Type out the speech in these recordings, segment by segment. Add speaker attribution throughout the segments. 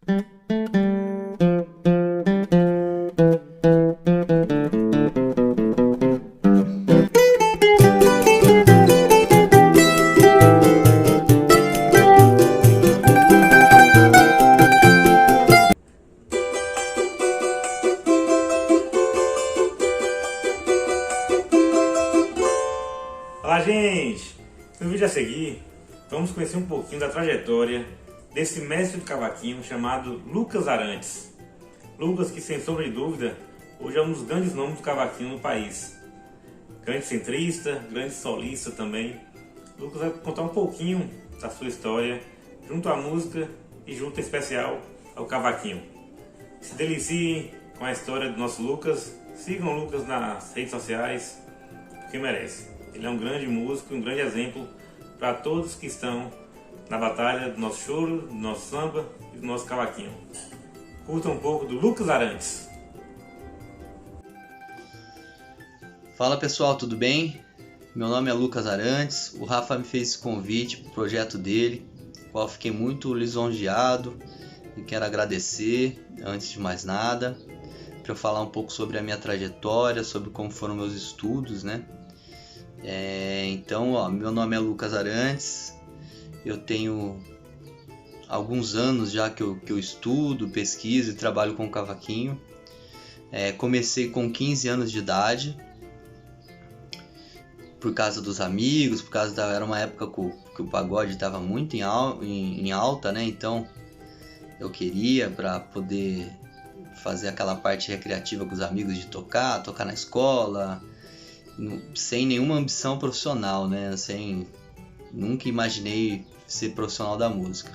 Speaker 1: Olá, gente! No vídeo a seguir, vamos conhecer um pouquinho da trajetória desse mestre do cavaquinho chamado Lucas Arantes. Lucas, que sem sombra de dúvida, hoje é um dos grandes nomes do cavaquinho no país. Grande centrista, grande solista também. Lucas vai contar um pouquinho da sua história, junto à música e junto em especial ao cavaquinho. Se deliciem com a história do nosso Lucas, sigam o Lucas nas redes sociais, porque merece. Ele é um grande músico, um grande exemplo para todos que estão na batalha do nosso choro, do nosso samba e do nosso cavaquinho. Curta um pouco do Lucas Arantes.
Speaker 2: Fala pessoal, tudo bem? Meu nome é Lucas Arantes. O Rafa me fez esse convite para o projeto dele, qual fiquei muito lisonjeado e quero agradecer, antes de mais nada, para eu falar um pouco sobre a minha trajetória, sobre como foram meus estudos, né? Então, meu nome é Lucas Arantes, eu tenho alguns anos já que eu estudo, pesquiso e trabalho com cavaquinho. Comecei com 15 anos de idade, por causa dos amigos, era uma época que o pagode estava muito em alta, né? Então eu queria, para poder fazer aquela parte recreativa com os amigos, de tocar na escola, sem nenhuma ambição profissional, né? Nunca imaginei ser profissional da música.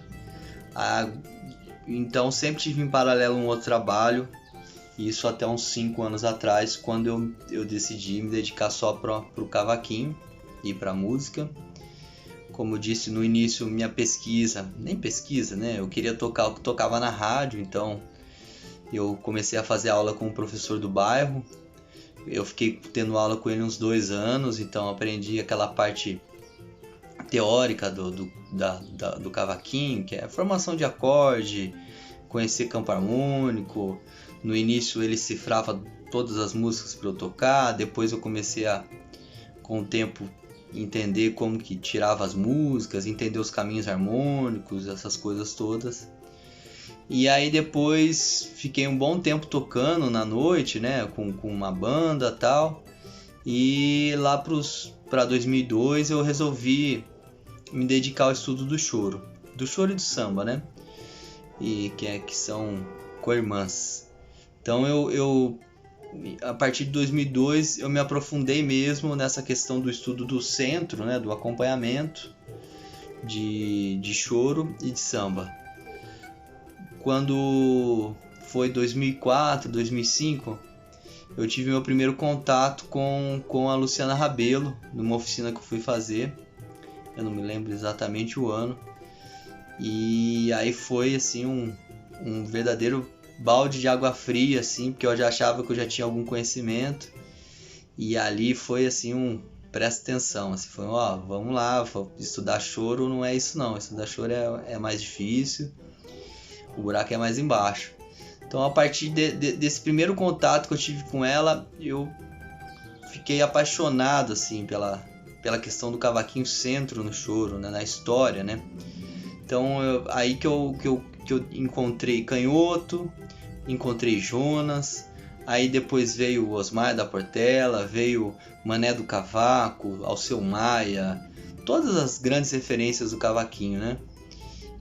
Speaker 2: Então sempre tive em paralelo um outro trabalho, isso até uns 5 anos atrás, quando eu decidi me dedicar só para o cavaquinho e para a música. Como eu disse no início, minha pesquisa, nem pesquisa, né? Eu queria tocar o que tocava na rádio, então eu comecei a fazer aula com o professor do bairro. Eu fiquei tendo aula com ele uns 2 anos, então aprendi aquela parte teórica do cavaquinho, que é a formação de acorde, conhecer campo harmônico. No início ele cifrava todas as músicas para eu tocar, depois eu comecei a, com o tempo, entender como que tirava as músicas, entender os caminhos harmônicos, essas coisas todas. E aí depois fiquei um bom tempo tocando na noite, né, com uma banda e tal. E lá para 2002 eu resolvi me dedicar ao estudo do choro e do samba, né? E que são co-irmãs. Então eu a partir de 2002 eu me aprofundei mesmo nessa questão do estudo do centro, né, do acompanhamento de choro e de samba. Quando foi 2004, 2005, eu tive meu primeiro contato com a Luciana Rabelo, numa oficina que eu fui fazer. Eu não me lembro exatamente o ano. E aí foi assim um verdadeiro balde de água fria, assim, porque eu já achava que eu já tinha algum conhecimento. E ali foi assim presta atenção, assim, foi vamos lá, estudar choro não é isso não, estudar choro é mais difícil. O buraco é mais embaixo. Então, a partir desse primeiro contato que eu tive com ela, eu fiquei apaixonado assim, pela questão do cavaquinho centro no choro, né, na história, né? Então, aí que eu encontrei Canhoto, encontrei Jonas, aí depois veio o Osmar da Portela, veio Mané do Cavaco, Alceu Maia, todas as grandes referências do cavaquinho, né?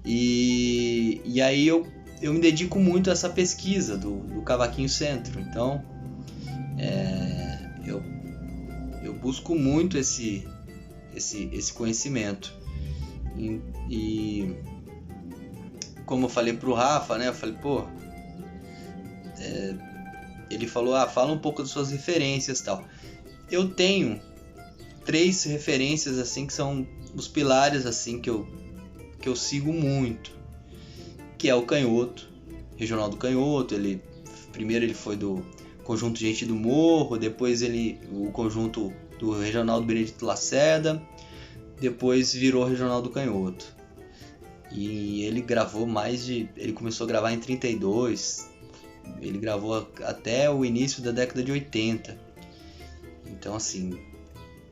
Speaker 2: E aí eu me dedico muito a essa pesquisa do cavaquinho centro. Então eu busco muito esse conhecimento. E como eu falei pro Rafa, né? Eu falei, ele falou, fala um pouco das suas referências e tal. Eu tenho 3 referências assim que são os pilares assim que eu sigo muito, que é o Canhoto, Reginaldo Canhoto. Primeiro ele foi do conjunto Gente do Morro, depois o conjunto do Reginaldo Benedito Lacerda, depois virou Reginaldo Canhoto. E ele gravou ele começou a gravar em 32, ele gravou até o início da década de 80. Então, assim,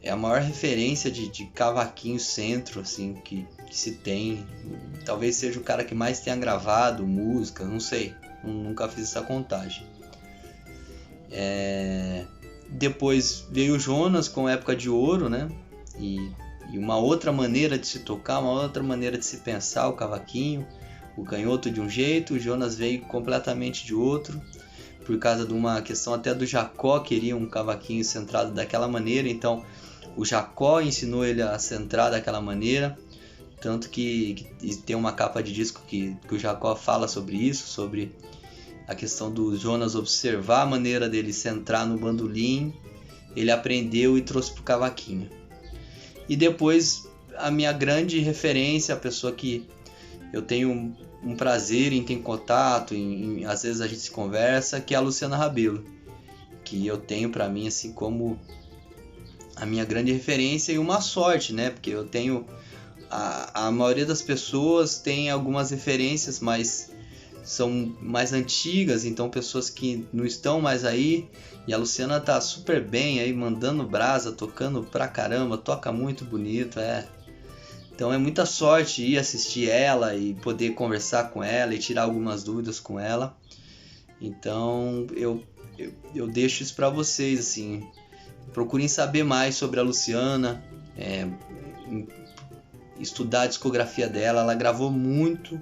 Speaker 2: é a maior referência de cavaquinho centro, assim, que se tem. Talvez seja o cara que mais tenha gravado música, não sei, nunca fiz essa contagem. Depois veio o Jonas com Época de Ouro, né? E uma outra maneira de se tocar, uma outra maneira de se pensar o cavaquinho. O Canhoto de um jeito, o Jonas veio completamente de outro, por causa de uma questão até do Jacó, queria um cavaquinho centrado daquela maneira, então o Jacó ensinou ele a centrar daquela maneira, tanto que tem uma capa de disco que o Jacó fala sobre isso, sobre a questão do Jonas observar a maneira dele centrar no bandolim, ele aprendeu e trouxe pro cavaquinho. E depois a minha grande referência, a pessoa que eu tenho um prazer em ter contato, às vezes a gente se conversa, que é a Luciana Rabelo, que eu tenho para mim assim como a minha grande referência e uma sorte, né? Porque eu tenho a maioria das pessoas tem algumas referências, mas são mais antigas, então pessoas que não estão mais aí, e a Luciana tá super bem aí, mandando brasa, tocando pra caramba, toca muito bonito, Então é muita sorte ir assistir ela e poder conversar com ela e tirar algumas dúvidas com ela. Então eu deixo isso para vocês, assim, procurem saber mais sobre a Luciana, estudar a discografia dela. Ela gravou muitos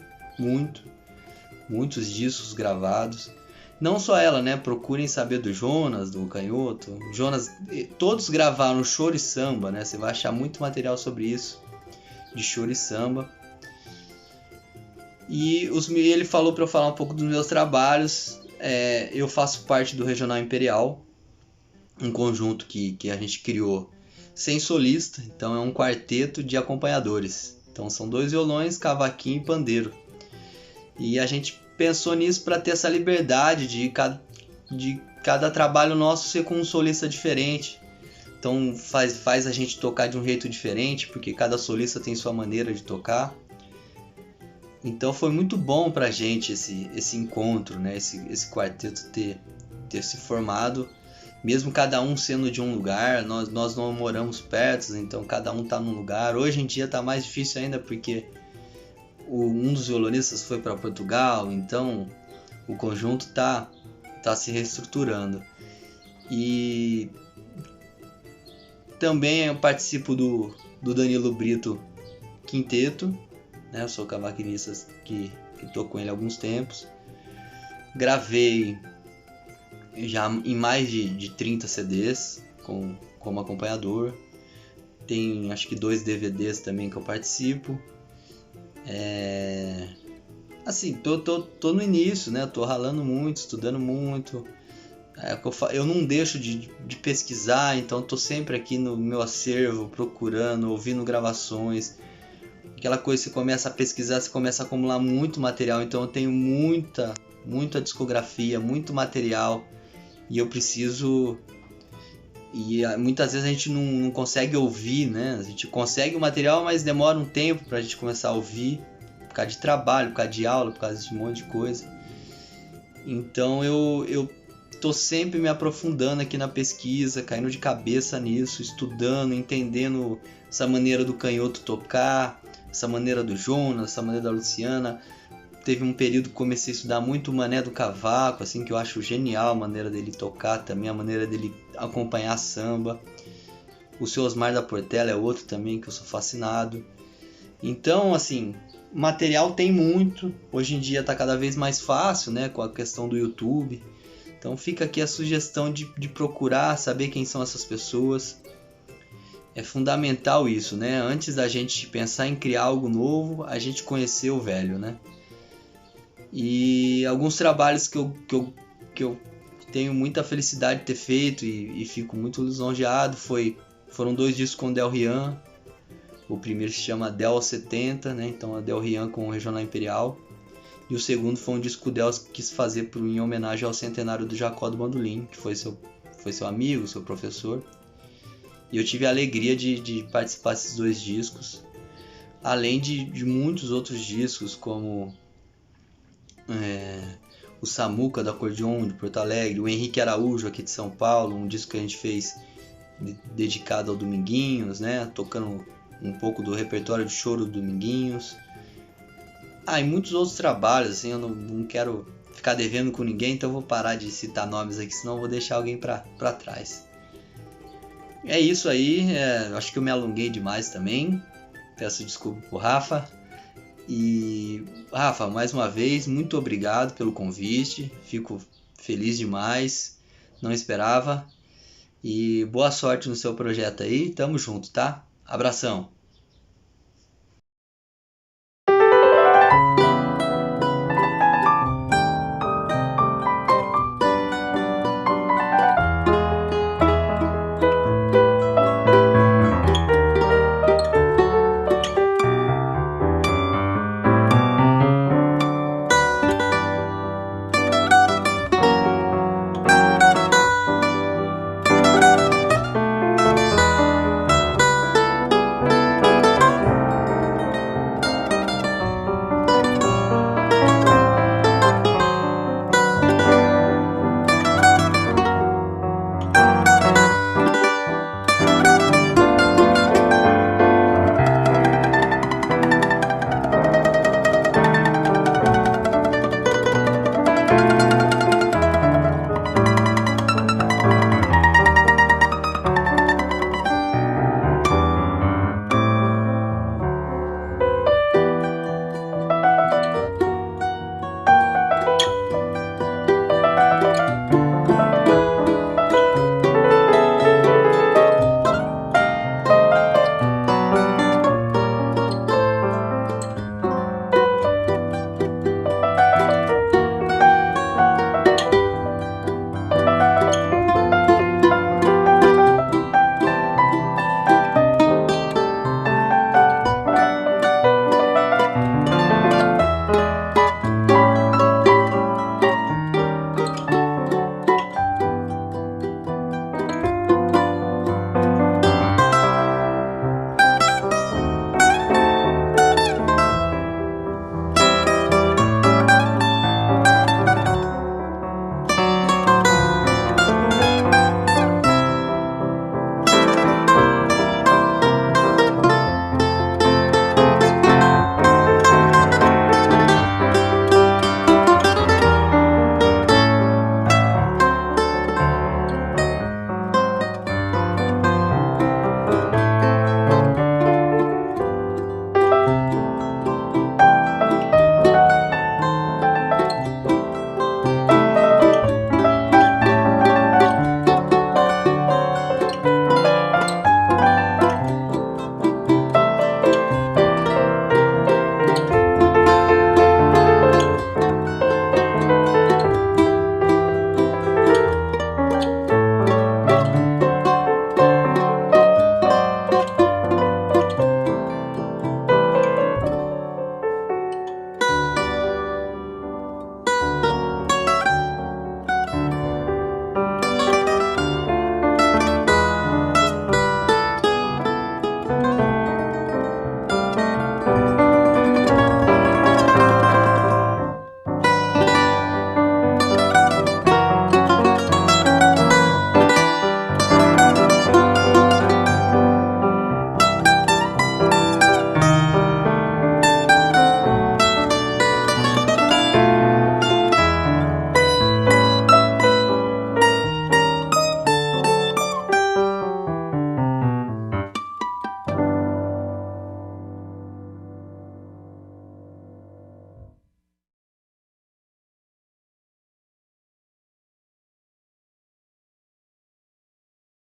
Speaker 2: discos gravados. Não só ela, né? Procurem saber do Jonas, do Canhoto. Jonas, todos gravaram choro e samba, né? Você vai achar muito material sobre isso, de choro e samba. E ele falou para eu falar um pouco dos meus trabalhos. Eu faço parte do Regional Imperial, um conjunto que a gente criou sem solista, então é um quarteto de acompanhadores. Então são 2 violões, cavaquinho e pandeiro. E a gente pensou nisso para ter essa liberdade de cada trabalho nosso ser com um solista diferente. Então faz a gente tocar de um jeito diferente, porque cada solista tem sua maneira de tocar. Então foi muito bom pra gente esse encontro, né? Esse quarteto ter se formado, mesmo cada um sendo de um lugar. Nós não moramos perto, então cada um tá num lugar. Hoje em dia tá mais difícil ainda, porque um dos violonistas foi para Portugal, então o conjunto tá se reestruturando. E também eu participo do Danilo Brito Quinteto, né? Eu sou cavaquinista que tô com ele há alguns tempos. Gravei já em mais de 30 CDs como acompanhador. Tem acho que 2 DVDs também que eu participo. Assim, tô no início, né? Tô ralando muito, estudando muito. Eu não deixo de pesquisar, então tô sempre aqui no meu acervo, procurando, ouvindo gravações. Aquela coisa, você começa a pesquisar, você começa a acumular muito material, então eu tenho muita discografia, muito material, e eu preciso... E muitas vezes a gente não consegue ouvir, né? A gente consegue o material, mas demora um tempo pra gente começar a ouvir, por causa de trabalho, por causa de aula, por causa de um monte de coisa. Então eu tô sempre me aprofundando aqui na pesquisa, caindo de cabeça nisso, estudando, entendendo essa maneira do Canhoto tocar, essa maneira do Jonas, essa maneira da Luciana. Teve um período que comecei a estudar muito o Mané do Cavaco, assim, que eu acho genial a maneira dele tocar também, a maneira dele acompanhar samba. O seu Osmar da Portela é outro também que eu sou fascinado. Então, assim, material tem muito. Hoje em dia está cada vez mais fácil, né, com a questão do YouTube. Então fica aqui a sugestão de procurar saber quem são essas pessoas. É fundamental isso, né? Antes da gente pensar em criar algo novo, a gente conhecer o velho, né? E alguns trabalhos que eu tenho muita felicidade de ter feito e fico muito lisonjeado foram 2 discos com Del Rian. O primeiro se chama Del 70, né? Então é Del Rian com o Regional Imperial. E o segundo foi um disco que o Del quis fazer em homenagem ao centenário do Jacó do Bandolim, que foi seu amigo, seu professor. E eu tive a alegria de participar desses 2 discos. além de muitos outros discos, como o Samuca do Acordeon de Porto Alegre, o Henrique Araújo aqui de São Paulo, um disco que a gente fez dedicado ao Dominguinhos, né? Tocando um pouco do repertório de choro do Dominguinhos. E muitos outros trabalhos, assim, eu não quero ficar devendo com ninguém, então eu vou parar de citar nomes aqui, senão eu vou deixar alguém pra trás. É isso aí, acho que eu me alonguei demais também, peço desculpa pro Rafa. E Rafa, mais uma vez, muito obrigado pelo convite, fico feliz demais, não esperava. E boa sorte no seu projeto aí, tamo junto, tá? Abração!